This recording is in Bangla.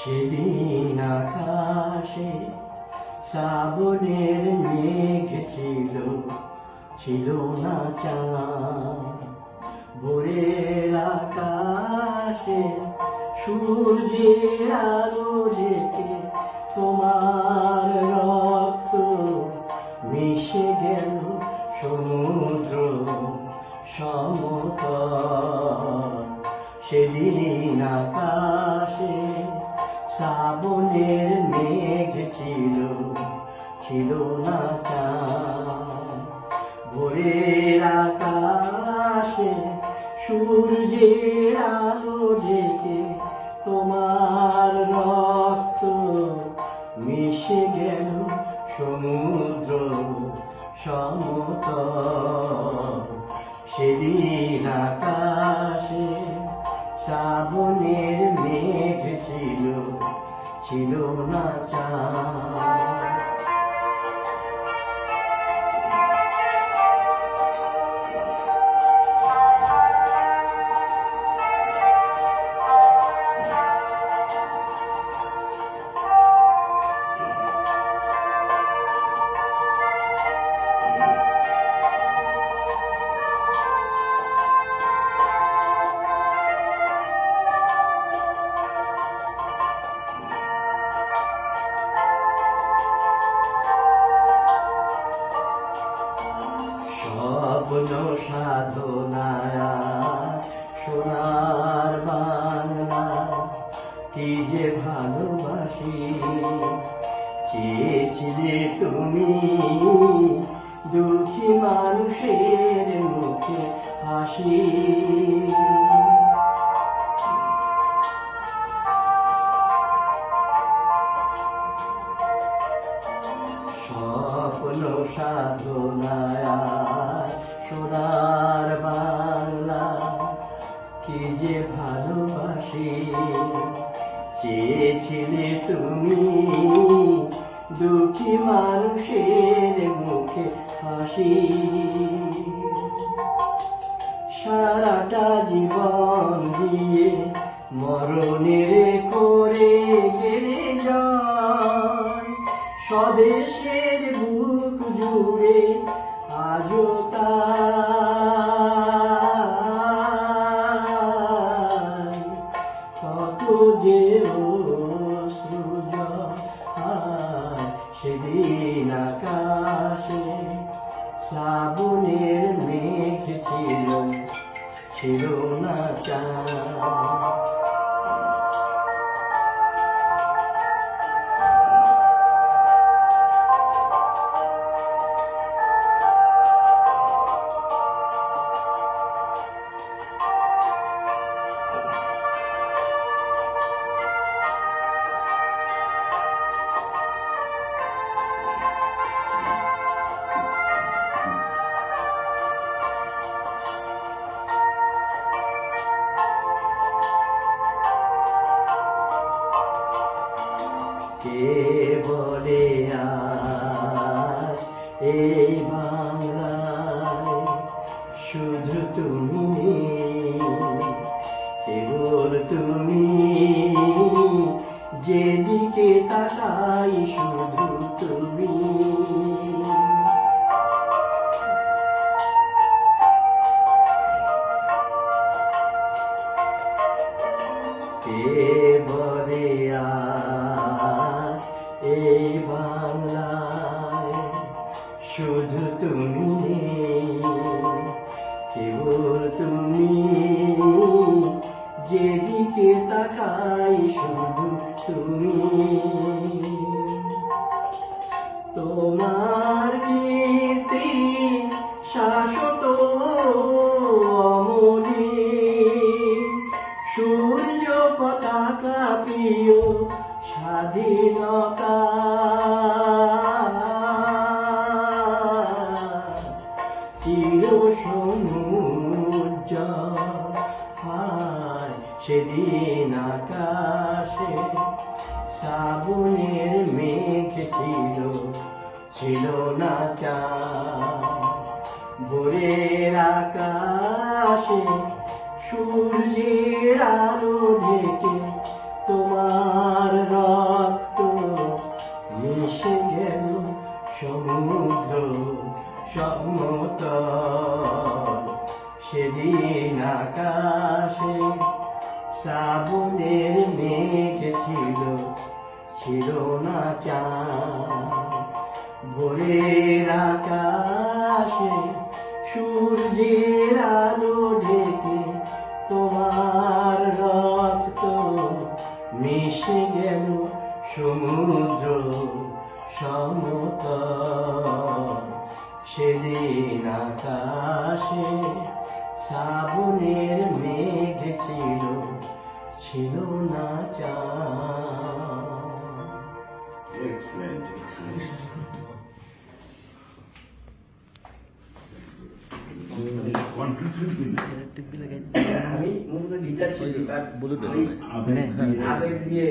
সেদিন আকাশে শ্রাবণের মেঘ ছিল, ছিল না চাঁদ। ভোরের আকাশে সূর্যের আলো ঢেকে তোমার রক্ত মিশে গেল সমুদ্র সমতল। সেদিন আকাশে শ্রাবণের মেঘ ছিল, ছিল না চাঁদ। ভোরের আকাশে সূর্যের আলো ঢেকে তোমার রক্ত মিশে গেল সমুদ্র সমতল। সেদিন আকাশে শ্রাবণের মেঘ ছিল, ছিল না চাঁদ। স্বপ্ন সাধনায় সোনার বাংলা কি যে ভালোবাসি। চেয়েছিলে তুমি দুঃখী মানুষের মুখে হাসি। স্বপ্ন সাধনায় সোনার বাংলা কি যে ভালোবাসি। চেয়েছিলে তুমি দুঃখী মানুষের মুখে হাসি। সারাটা জীবন দিয়ে মরণের করে গেলে জয়। স্বদেশের বুক জুড়ে আজও তাই কত যে অশ্রু জল। সেদিন আকাশে শ্রাবণের মেঘ ছিল, ছিল না চাঁদ। কে বলে আজ এই বাংলায় শুধু তুমি নেই, কেবল তুমি। যেদিকে তাকাই শুধু তুমি। কে বলে আজ এই বাংলায় শুধু তুমি নেই, কেবল তুমি। যেদিকে তাকাই শুধু তুমি। তোমার কীর্তি শাশ্বত অমলিন। সূর্য পতাকা প্রিয় স্বাধীনতা। চির সমুজ্জ্বল হায় সেদিন আকাশে শ্রাবণের মেঘ ছিল, ছিল না চাঁদ। ভোরের আকাশে সূর্যের আলো ঢেকে তোমার তোমার রক্ত মিশে গেল সমুদ্র সমতল। সেদিন আকাশে শ্রাবণের মেঘ ছিল, ছিল না চাঁদ। ভোরের আকাশে সূর্যের আলো ঢেকে তোমার রক্ত মিশে গেল সমুদ্র সমতল। সেদিন আকাশে শ্রাবণের মেঘ ছিল, ছিল না চাঁদ। Excellent, excellent. One, two, three, আমি মূলত গিটার শিখি, বলে দেন। আবেগ দিয়ে